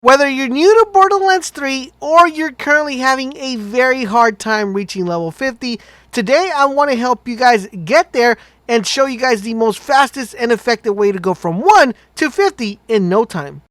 Whether you're new to Borderlands 3 or you're currently having a very hard time reaching level 50, today I want to help you guys get there and show you guys the most fastest and effective way to go from 1 to 50 in no time.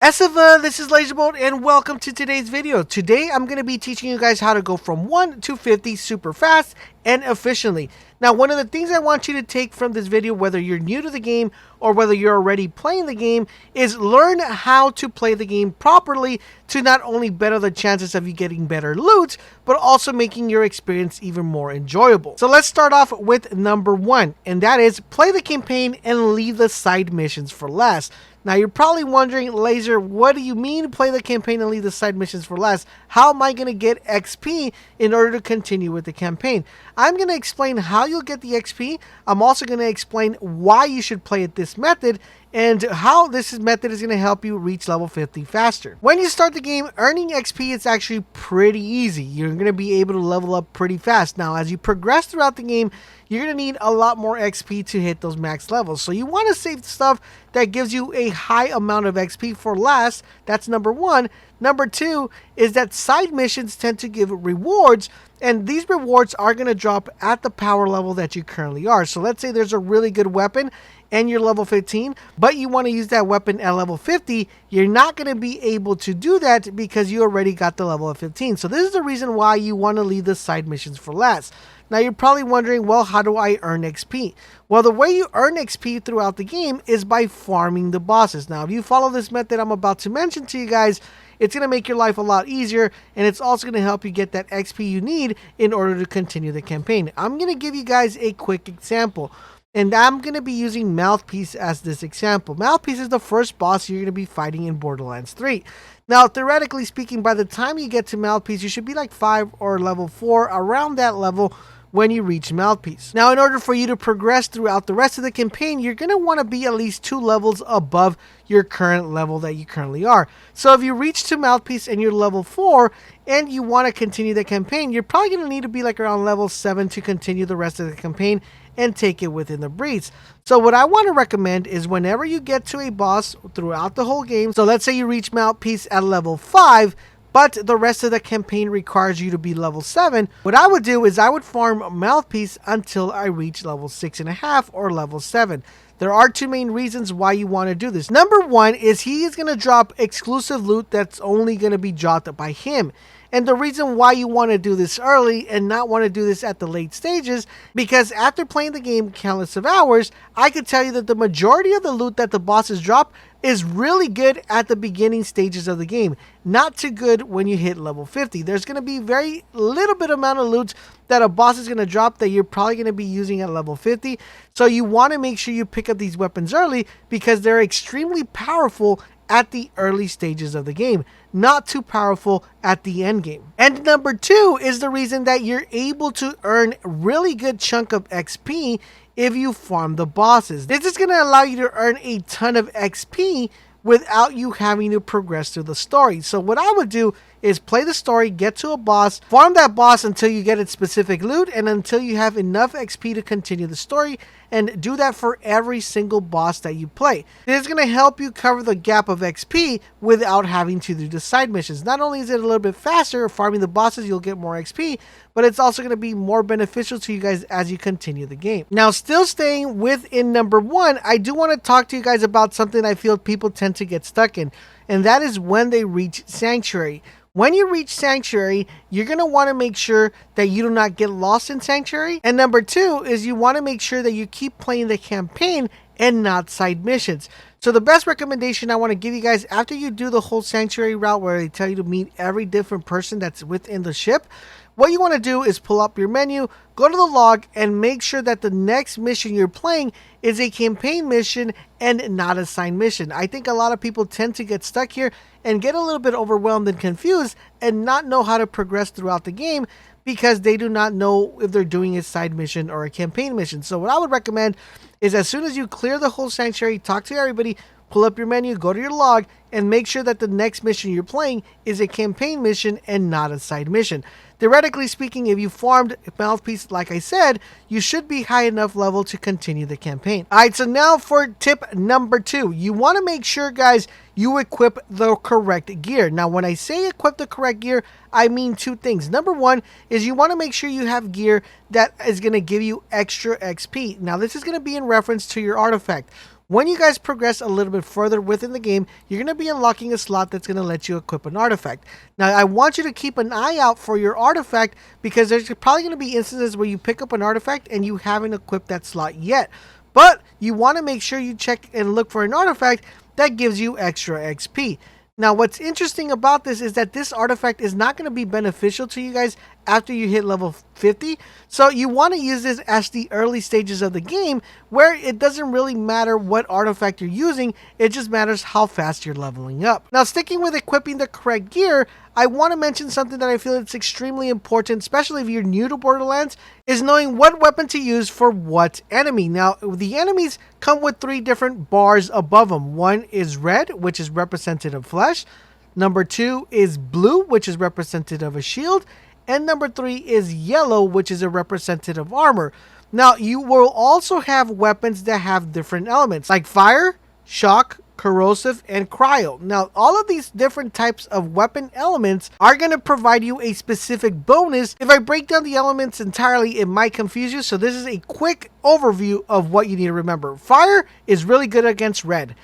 This is LaserBolt and welcome to today's video. Today I'm going to be teaching you guys how to go from 1 to 50 super fast and efficiently. Now, one of the things I want you to take from this video, whether you're new to the game or whether you're already playing the game, is learn how to play the game properly to not only better the chances of you getting better loot, but also making your experience even more enjoyable. So let's start off with number 1, and that is play the campaign and leave the side missions for last. Now, you're probably wondering, Laser, what do you mean play the campaign and leave the side missions for last? How am I going to get XP in order to continue with the campaign? I'm going to explain how you'll get the XP. I'm also going to explain why you should play it this method and how this method is going to help you reach level 50 faster. When you start the game, earning XP is actually pretty easy. You're going to be able to level up pretty fast. Now, as you progress throughout the game, you're going to need a lot more XP to hit those max levels. So you want to save stuff that gives you a high amount of XP for last. That's number 1. Number 2 is that side missions tend to give rewards, and these rewards are going to drop at the power level that you currently are. So let's say there's a really good weapon and you're level 15, but you want to use that weapon at level 50, you're not going to be able to do that because you already got the level of 15. So this is the reason why you want to leave the side missions for last. Now, you're probably wondering, well, how do I earn XP? Well, the way you earn XP throughout the game is by farming the bosses. Now, if you follow this method I'm about to mention to you guys, it's going to make your life a lot easier, and it's also going to help you get that XP you need in order to continue the campaign. I'm going to give you guys a quick example, and I'm going to be using Mouthpiece as this example. Mouthpiece is the first boss you're going to be fighting in Borderlands 3. Now, theoretically speaking, by the time you get to Mouthpiece, you should be like 5 or level 4, around that level, when you reach Mouthpiece. Now, in order for you to progress throughout the rest of the campaign, you're going to want to be at least 2 levels above your current level that you currently are. So if you reach to Mouthpiece and you're level 4 and you want to continue the campaign, you're probably going to need to be like around level 7 to continue the rest of the campaign and take it within the breeze. So what I want to recommend is whenever you get to a boss throughout the whole game, so let's say you reach Mouthpiece at level 5, but the rest of the campaign requires you to be level 7. What I would do is I would farm Mouthpiece until I reach level 6.5 or level 7. There are 2 main reasons why you want to do this. Number 1 is he is going to drop exclusive loot that's only going to be dropped by him. And the reason why you want to do this early and not want to do this at the late stages, because after playing the game countless of hours, I could tell you that the majority of the loot that the bosses drop is really good at the beginning stages of the game. Not too good when you hit level 50. There's going to be very little bit amount of loot that a boss is going to drop that you're probably going to be using at level 50. So you want to make sure you pick up these weapons early because they're extremely powerful at the early stages of the game, not too powerful at the end game. And number 2 is the reason that you're able to earn a really good chunk of XP if you farm the bosses. This is going to allow you to earn a ton of XP without you having to progress through the story. So what I would do is play the story, get to a boss, farm that boss until you get its specific loot and until you have enough XP to continue the story, and do that for every single boss that you play. This is going to help you cover the gap of XP without having to do the side missions. Not only is it a little bit faster, farming the bosses you'll get more XP, but it's also going to be more beneficial to you guys as you continue the game. Now, still staying within number 1, I do want to talk to you guys about something I feel people tend to get stuck in, and that is when they reach Sanctuary. When you reach Sanctuary, you're going to want to make sure that you do not get lost in Sanctuary. And number 2 is you want to make sure that you keep playing the campaign and not side missions. So the best recommendation I want to give you guys after you do the whole Sanctuary route where they tell you to meet every different person that's within the ship, what you want to do is pull up your menu, go to the log, and make sure that the next mission you're playing is a campaign mission and not a side mission. I think a lot of people tend to get stuck here and get a little bit overwhelmed and confused and not know how to progress throughout the game because they do not know if they're doing a side mission or a campaign mission. So what I would recommend is as soon as you clear the whole Sanctuary, talk to everybody, pull up your menu, go to your log, and make sure that the next mission you're playing is a campaign mission and not a side mission. Theoretically speaking, if you farmed Mouthpiece, like I said, you should be high enough level to continue the campaign. Alright, so now for tip number 2. You want to make sure, guys, you equip the correct gear. Now, when I say equip the correct gear, I mean 2 things. Number 1 is you want to make sure you have gear that is going to give you extra XP. Now, this is going to be in reference to your artifact. When you guys progress a little bit further within the game, you're going to be unlocking a slot that's going to let you equip an artifact. Now, I want you to keep an eye out for your artifact because there's probably going to be instances where you pick up an artifact and you haven't equipped that slot yet. But you want to make sure you check and look for an artifact that gives you extra XP. Now, what's interesting about this is that this artifact is not going to be beneficial to you guys after you hit level 50. So you want to use this as the early stages of the game where it doesn't really matter what artifact you're using. It just matters how fast you're leveling up. Now, sticking with equipping the correct gear, I want to mention something that I feel it's extremely important, especially if you're new to Borderlands, is knowing what weapon to use for what enemy. Now, the enemies come with 3 different bars above them. One is red, which is representative of flesh. Number 2 is blue, which is representative of a shield. And number 3 is yellow, which is a representative of armor. Now, you will also have weapons that have different elements, like fire, shock, corrosive, and cryo. Now, all of these different types of weapon elements are going to provide you a specific bonus. If I break down the elements entirely, it might confuse you. So this is a quick overview of what you need to remember. Fire is really good against red.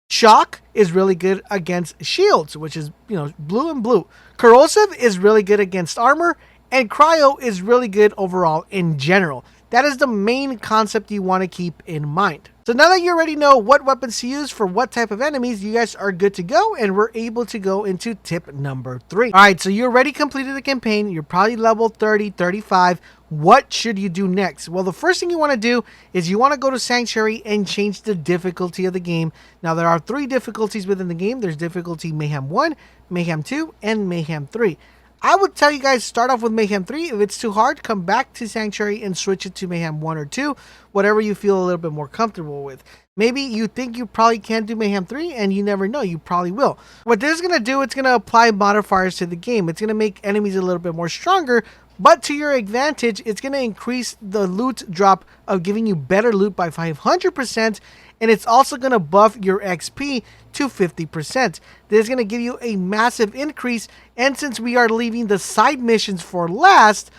Shock is really good against shields, which is, blue and blue. Corrosive is really good against armor. And cryo is really good overall in general. That is the main concept you want to keep in mind. So now that you already know what weapons to use for what type of enemies, you guys are good to go, and we're able to go into tip number 3. Alright, so you already completed the campaign. You're probably level 30, 35. What should you do next? Well, the first thing you want to do is you want to go to Sanctuary and change the difficulty of the game. Now, there are 3 difficulties within the game. There's difficulty Mayhem 1, Mayhem 2, and Mayhem 3. I would tell you guys start off with Mayhem 3. If it's too hard, come back to Sanctuary and switch it to Mayhem 1 or 2, whatever you feel a little bit more comfortable with. Maybe you think you probably can't do Mayhem 3 and you never know, you probably will. What this is going to do, it's going to apply modifiers to the game. It's going to make enemies a little bit more stronger, but to your advantage, it's going to increase the loot drop of giving you better loot by 500%, and it's also going to buff your XP to 50%. This is going to give you a massive increase, and since we are leaving the side missions for last,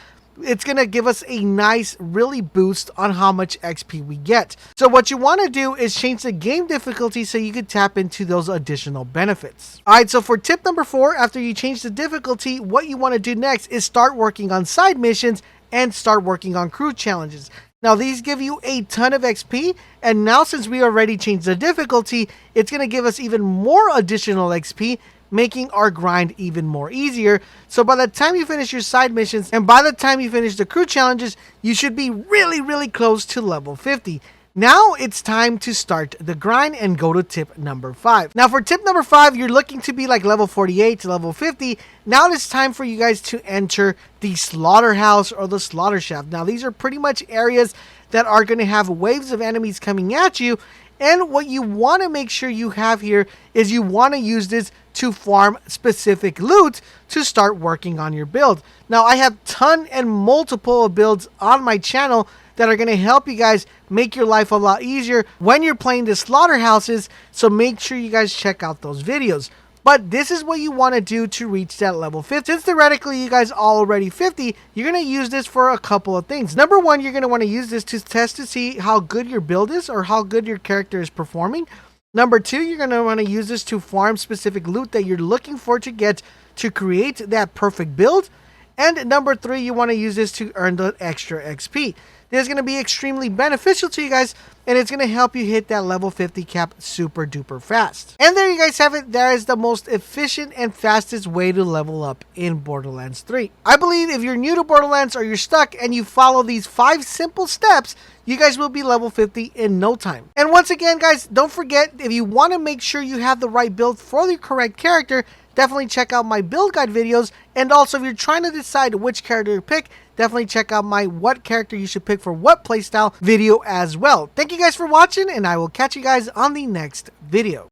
it's going to give us a nice, really boost on how much XP we get. So what you want to do is change the game difficulty so you can tap into those additional benefits. Alright, so for tip number 4, after you change the difficulty, what you want to do next is start working on side missions and start working on crew challenges. Now, these give you a ton of XP, and now since we already changed the difficulty, it's going to give us even more additional XP, making our grind even more easier. So by the time you finish your side missions, and by the time you finish the crew challenges, you should be really, really close to level 50. Now it's time to start the grind and go to tip number 5. Now for tip number 5, you're looking to be like level 48 to level 50. Now it's time for you guys to enter the slaughterhouse or the slaughter shaft. Now these are pretty much areas that are going to have waves of enemies coming at you. And what you want to make sure you have here is you want to use this to farm specific loot to start working on your build. Now I have ton and multiple builds on my channel that are going to help you guys make your life a lot easier when you're playing the slaughterhouses, so make sure you guys check out those videos. But this is what you want to do to reach that level 50. Since theoretically you guys are already 50, you're going to use this for a couple of things. Number 1, you're going to want to use this to test to see how good your build is or how good your character is performing. Number 2, you're going to want to use this to farm specific loot that you're looking for to get to create that perfect build. And number 3, you want to use this to earn the extra XP. This is going to be extremely beneficial to you guys, and it's going to help you hit that level 50 cap super duper fast. And there you guys have it. That is the most efficient and fastest way to level up in Borderlands 3. I believe if you're new to Borderlands or you're stuck and you follow these 5 simple steps, you guys will be level 50 in no time. And once again, guys, don't forget, if you want to make sure you have the right build for the correct character, definitely check out my build guide videos. And also, if you're trying to decide which character to pick, definitely check out my what character you should pick for what playstyle video as well. Thank you guys for watching, and I will catch you guys on the next video.